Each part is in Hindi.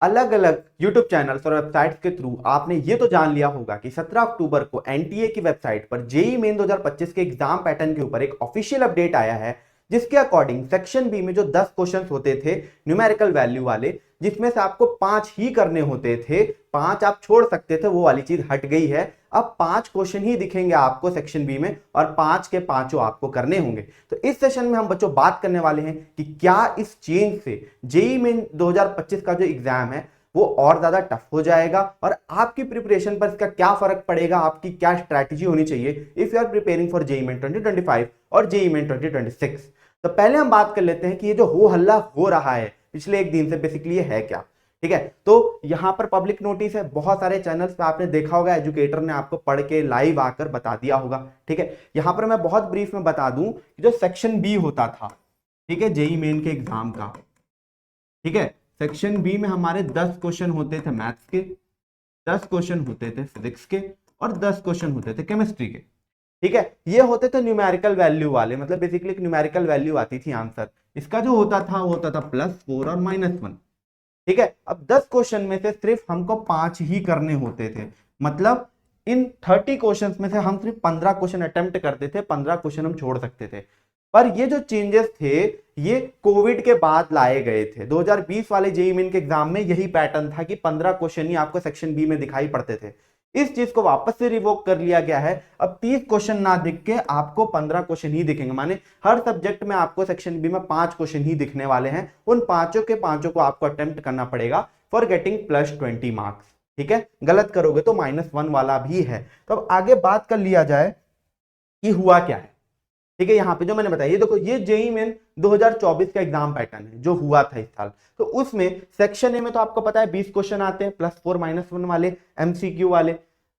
अलग अलग यूट्यूब चैनल्स और वेबसाइट्स के थ्रू आपने ये तो जान लिया होगा कि 17 अक्टूबर को एनटीए की वेबसाइट पर जेई मेन 2025 के एग्जाम पैटर्न के ऊपर एक ऑफिशियल अपडेट आया है, जिसके अकॉर्डिंग सेक्शन बी में जो 10 क्वेश्चंस होते थे न्यूमेरिकल वैल्यू वाले, जिसमें से आपको 5 ही करने होते थे, 5 आप छोड़ सकते थे, वो वाली चीज हट गई है। अब 5 क्वेश्चन ही दिखेंगे आपको सेक्शन बी में और 5 के 5 आपको करने होंगे। तो इस सेशन में हम बच्चों बात करने वाले हैं कि क्या इस चेंज से जेई मेन 2025 का जो एग्जाम है वो और ज्यादा टफ हो जाएगा और आपकी प्रिपरेशन पर इसका क्या फर्क पड़ेगा, आपकी क्या स्ट्रैटेजी होनी चाहिए if you are preparing for JEE Main 2025 और जेई मेन 2026। तो पहले हम बात कर लेते हैं कि ये जो हो हल्ला हो रहा है पिछले एक दिन से बेसिकली ये है क्या। ठीक है, तो यहां पर पब्लिक नोटिस है, बहुत सारे चैनल्स पे आपने देखा होगा, एजुकेटर ने आपको पढ़ के लाइव आकर बता दिया होगा। ठीक है, यहां पर मैं बहुत ब्रीफ में बता दूं कि जो सेक्शन बी होता था, ठीक है, जेई मेन के एग्जाम का, ठीक है, सेक्शन बी में हमारे 10 क्वेश्चन होते थे मैथ्स के, 10 क्वेश्चन होते थे फिजिक्स के और 10 क्वेश्चन होते थे केमिस्ट्री के। ठीक है, ये होते थे न्यूमेरिकल वैल्यू वाले, मतलब बेसिकली एक न्यूमेरिकल वैल्यू आती थी आंसर। इसका जो होता था वो होता था +4 और -1। ठीक है, अब 10 क्वेश्चन में से सिर्फ हमको 5 ही करने होते थे, मतलब इन 30 क्वेश्चंस में से हम सिर्फ 15 क्वेश्चन अटेम्प्ट करते थे, 15 क्वेश्चन हम छोड़ सकते थे। पर ये जो चेंजेस थे ये कोविड के बाद लाए गए थे। 2020 वाले जेईई मेन के एग्जाम में यही पैटर्न था कि 15 क्वेश्चन ही आपको सेक्शन बी में दिखाई पड़ते थे। इस चीज को वापस से रिवोक कर लिया गया है, अब 30 क्वेश्चन ना दिख के आपको 15 क्वेश्चन ही दिखेंगे, माने हर सब्जेक्ट में आपको सेक्शन बी में 5 क्वेश्चन ही दिखने वाले हैं। उन पांचों के पांचों को आपको अटेम्प्ट करना पड़ेगा फॉर गेटिंग +20 मार्क्स। ठीक है, गलत करोगे तो -1 वाला भी है। तो अब आगे बात कर लिया जाए कि हुआ क्या है। ठीक है, यहां पे जो मैंने बताया, ये देखो, ये जेईई मेन 2024 का एग्जाम पैटर्न है जो हुआ था इस साल। तो उसमें सेक्शन ए में तो आपको पता है 20 क्वेश्चन आते हैं, +4 -1 वाले एमसीक्यू वाले।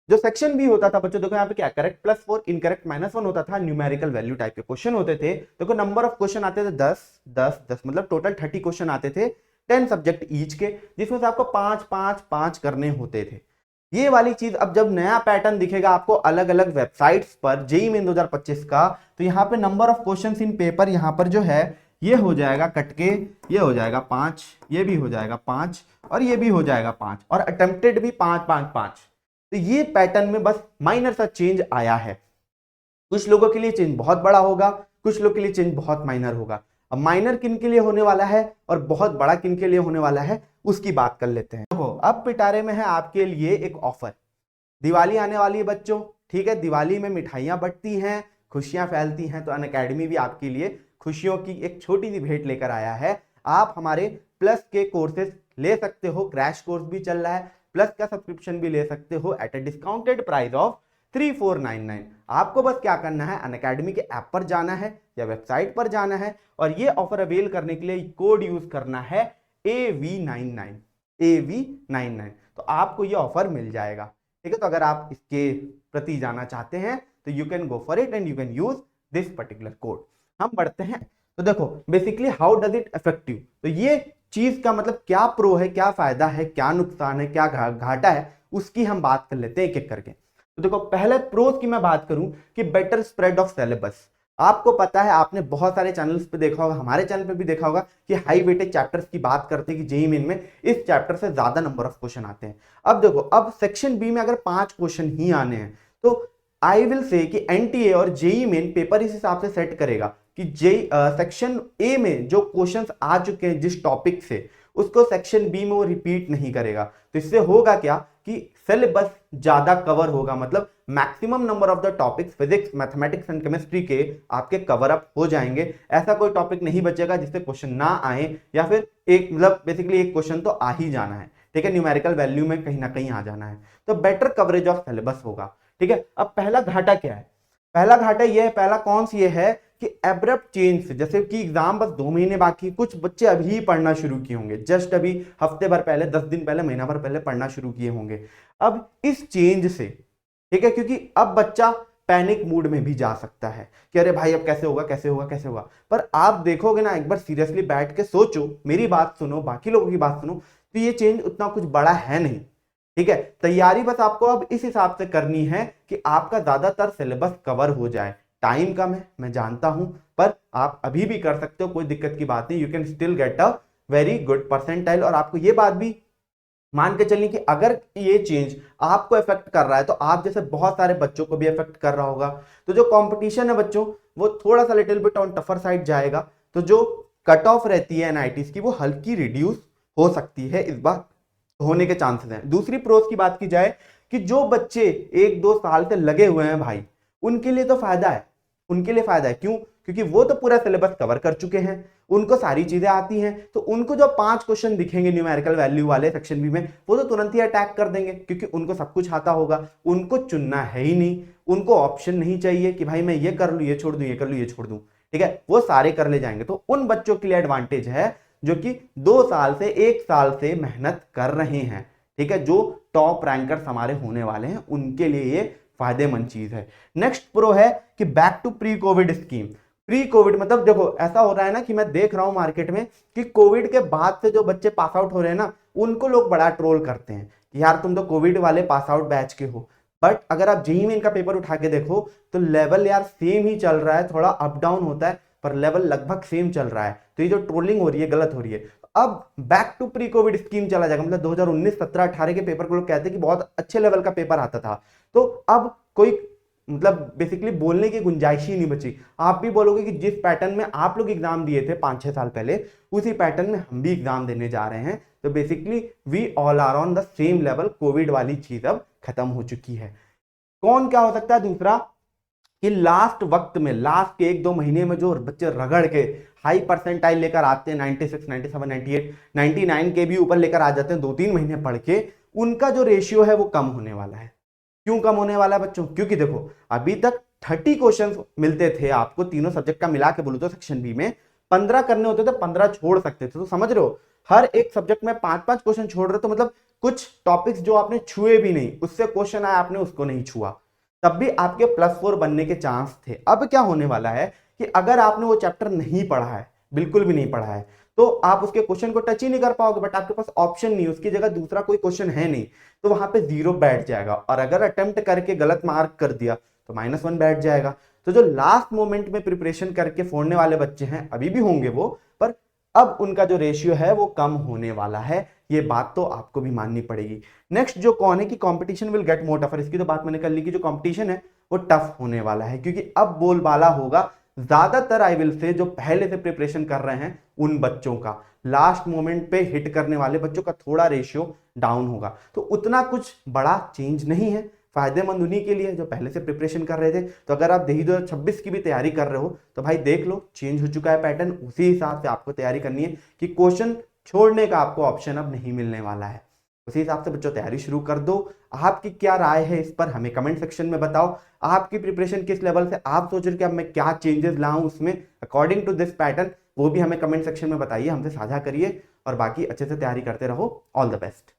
जो सेक्शन बी होता था बच्चों, देखो यहाँ पे क्या, करेक्ट +4, इनकरेक्ट -1 होता था, न्यूमेरिकल वैल्यू टाइप के क्वेश्चन होते थे। देखो नंबर ऑफ क्वेश्चन आते थे 10 10 10, मतलब टोटल 30 क्वेश्चन आते थे, 10 सब्जेक्ट ईच के, जिसमें से आपको 5 5 5 करने होते थे। ये वाली चीज अब जब नया पैटर्न दिखेगा आपको अलग अलग वेबसाइट्स पर जेईई मेन 2025 का, तो यहाँ पे number of questions in paper यहाँ पर जो है ये हो जाएगा कट के, ये हो जाएगा 5, ये भी हो जाएगा 5 और ये भी हो जाएगा 5 और अटेम्प्टेड भी 5 5 5। तो ये पैटर्न में बस माइनर सा चेंज आया है। कुछ लोगों के लिए चेंज बहुत बड़ा होगा, कुछ लोगों के लिए चेंज बहुत माइनर होगा। अब माइनर किन के लिए होने वाला है और बहुत बड़ा किन के लिए होने वाला है उसकी बात कर लेते हैं। देखो, अब पिटारे में है आपके लिए एक ऑफर। दिवाली आने वाली है बच्चों, ठीक है, दिवाली में मिठाइयां बंटती हैं, खुशियां फैलती हैं, तो अनअकैडमी भी आपके लिए खुशियों की एक छोटी सी भेंट लेकर आया है। आप हमारे प्लस के कोर्सेज ले सकते हो, क्रैश कोर्स भी चल रहा है, प्लस का सब्सक्रिप्शन भी ले सकते हो at a discounted price of 3499। आपको बस क्या करना है, अनअकैडमी के ऐप पर जाना है या वेबसाइट पर जाना है और ये ऑफर अवेल करने के लिए कोड यूज करना है AV99, AV99, तो आपको ये ऑफर मिल जाएगा। ठीक है, तो अगर आप इसके प्रति जाना चाहते हैं तो you can go for it and you can use this particular code. हम बढ़ते हैं, तो देखो basically how does it affect you, तो ये चीज का मतलब क्या प्रो है, क्या फायदा है, क्या नुकसान है, क्या घाटा है, उसकी हम बात कर लेते हैं एक एक करके। तो देखो पहले प्रोज की मैं बात करूं कि बेटर स्प्रेड ऑफ सिलेबस। आपको पता है, आपने बहुत सारे चैनल्स पे देखा होगा, हमारे चैनल पे भी देखा होगा कि हाई वेटेज चैप्टर्स की बात करते हैं कि जेईई मेन में इस चैप्टर से ज्यादा नंबर ऑफ क्वेश्चन आते हैं। अब देखो, अब सेक्शन बी में अगर 5 क्वेश्चन ही आने हैं तो आई विल से कि एनटीए और जेईई मेन पेपर इस हिसाब से सेट करेगा कि सेक्शन ए में जो क्वेश्चंस आ चुके हैं जिस टॉपिक से, उसको सेक्शन बी में वो रिपीट नहीं करेगा। तो इससे होगा क्या कि सिलेबस ज्यादा कवर होगा, मतलब maximum number of the topics physics, mathematics and chemistry के आपके कवर अप हो जाएंगे। ऐसा कोई टॉपिक नहीं बचेगा जिससे क्वेश्चन ना आए, या फिर एक मतलब बेसिकली एक क्वेश्चन तो आ ही जाना है। ठीक है, न्यूमेरिकल वैल्यू में कहीं ना कहीं आ जाना है, तो बेटर कवरेज ऑफ सिलेबस होगा। ठीक है, अब पहला घाटा क्या है, पहला घाटा यह है, पहला कौन सी है कि एब्रप्ट चेंज से, जैसे कि एग्जाम बस 2 महीने बाकी, कुछ बच्चे अभी पढ़ना शुरू किए होंगे, जस्ट अभी हफ्ते भर पहले, 10 दिन पहले, महीना भर पहले पढ़ना शुरू किए होंगे। अब इस चेंज से, ठीक है, क्योंकि अब बच्चा पैनिक मूड में भी जा सकता है कि अरे भाई अब कैसे होगा कैसे होगा कैसे होगा। पर आप देखोगे ना, एक बार सीरियसली बैठ के सोचो, मेरी बात सुनो, बाकी लोगों की बात सुनो, तो ये चेंज उतना कुछ बड़ा है नहीं। ठीक है, तैयारी बस आपको अब इस हिसाब से करनी है कि आपका ज्यादातर सिलेबस कवर हो जाए। टाइम कम है मैं जानता हूं, पर आप अभी भी कर सकते हो, कोई दिक्कत की बात नहीं, you can still get a very good percentile. और आपको ये बात भी मान के चलिए कि अगर ये चेंज आपको इफेक्ट कर रहा है तो आप जैसे बहुत सारे बच्चों को भी इफेक्ट कर रहा होगा। तो जो कंपटीशन है बच्चों वो थोड़ा सा little bit on tougher side जाएगा। तो जो कट ऑफ रहती है एनआईटीज की वो हल्की रिड्यूस हो सकती है, इस बार होने के चांसेस हैं। दूसरी प्रोस की बात की जाए कि जो बच्चे 1-2 साल से लगे हुए हैं भाई, उनके लिए तो फायदा है, उनके लिए फायदा है। क्यों? क्योंकि वो तो पूरा सिलेबस कवर कर चुके हैं, उनको सारी चीजें आती हैं। तो उनको जो 5 क्वेश्चन दिखेंगे न्यूमेरिकल वैल्यू वाले सेक्शन बी में, वो तो तुरंत ही अटैक कर देंगे क्योंकि उनको सब कुछ आता होगा। उनको चुनना है ही नहीं, उनको ऑप्शन नहीं चाहिए कि भाई मैं ये कर लूं, ये छोड़ दूं, ये कर लूं, ये छोड़ दूं। ठीक है, वो सारे कर ले जाएंगे। तो उन बच्चों के लिए एडवांटेज है जो कि 2 साल से 1 साल से मेहनत कर रहे हैं। ठीक है, जो टॉप रैंकर्स हमारे होने वाले हैं उनके लिए ये फायदेमंद चीज है। नेक्स्ट प्रो है कि back to pre COVID scheme. Pre COVID मतलब देखो ऐसा हो रहा है ना कि मैं देख रहा हूं मार्केट में कि कोविड के बाद से जो बच्चे पास आउट हो रहे हैं ना, उनको लोग बड़ा ट्रोल करते हैं कि यार तुम तो कोविड वाले पास आउट बैच के हो। बट अगर आप जेईई मेन का पेपर उठा के देखो तो लेवल यार सेम ही चल रहा है, थोड़ा अप डाउन होता है पर लेवल लगभग सेम चल रहा है। तो ये जो ट्रोलिंग हो रही है गलत हो रही है। अब back to pre COVID scheme चला जाएगा, मतलब 2019, 17, 18 के पेपर को लोग कहते हैं कि बहुत अच्छे लेवल का पेपर आता था। तो अब कोई मतलब बेसिकली बोलने की गुंजाइश ही नहीं बची। आप भी बोलोगे कि जिस पैटर्न में आप लोग एग्जाम दिए थे 5-6 साल पहले, उसी पैटर्न में हम भी एग्जाम देने जा रहे हैं। तो basically we all are on the same level. COVID वाली चीज अब खत्म हो चुकी है। कौन क्या हो सकता है दूसरा कि लास्ट वक्त में, लास्ट के 1-2 महीने में जो बच्चे रगड़ के हाई परसेंटाइल लेकर आते हैं, 96, 97, 98, 99 के भी ऊपर लेकर आ जाते हैं 2-3 महीने पढ़ के, उनका जो रेशियो है वो कम होने वाला है। क्यों कम होने वाला है बच्चों? क्योंकि देखो अभी तक 30 क्वेश्चंस मिलते थे आपको, तीनों सब्जेक्ट का मिला के बोलूं तो सेक्शन बी में 15 करने होते थे, 15 छोड़ सकते थे। तो समझ रहे हो, हर एक सब्जेक्ट में 5-5 क्वेश्चन छोड़ रहे हो। तो मतलब कुछ टॉपिक्स जो आपने छुए भी नहीं, उससे क्वेश्चन आया आपने उसको नहीं छुआ, तब भी आपके +4 बनने के चांस थे। अब क्या होने वाला है कि अगर आपने वो चैप्टर नहीं पढ़ा है, बिल्कुल भी नहीं पढ़ा है, तो आप उसके क्वेश्चन को टच ही नहीं कर पाओगे। बट आपके पास ऑप्शन नहीं, उसकी जगह दूसरा कोई क्वेश्चन है नहीं, तो वहां पे 0 बैठ जाएगा। और अगर अटेम्प्ट करके गलत मार्क कर दिया तो -1 बैठ जाएगा। तो जो लास्ट मोमेंट में प्रिपरेशन करके फोड़ने वाले बच्चे हैं, अभी भी होंगे वो, पर अब उनका जो रेशियो है वो कम होने वाला है। ये बात तो आपको भी माननी पड़ेगी। नेक्स्ट जो कौन है कि competition will get more tougher, इसकी तो बात मैंने कर ली कि जो कंपटीशन है वो टफ होने वाला है, क्योंकि अब बोलबाला होगा ज्यादातर आई विल से जो पहले से प्रिपरेशन कर रहे हैं उन बच्चों का। लास्ट मोमेंट पे हिट करने वाले बच्चों का थोड़ा रेशियो डाउन होगा। तो उतना कुछ बड़ा चेंज नहीं है, फायदेमंद उन्हीं के लिए जो पहले से प्रिपरेशन कर रहे थे। तो अगर आप दही 2026 की भी तैयारी कर रहे हो तो भाई देख लो, चेंज हो चुका है पैटर्न। उसी हिसाब से आपको तैयारी करनी है कि क्वेश्चन छोड़ने का आपको ऑप्शन अब नहीं मिलने वाला है। उसी हिसाब से बच्चों तैयारी शुरू कर दो। आपकी क्या राय है इस पर हमें कमेंट सेक्शन में बताओ। आपकी प्रिपरेशन किस लेवल से आप सोच रहे कि अब मैं क्या चेंजेस लाऊं उसमें अकॉर्डिंग टू दिस पैटर्न, वो भी हमें कमेंट सेक्शन में बताइए, हमसे साझा करिए। और बाकी अच्छे से तैयारी करते रहो। All the best.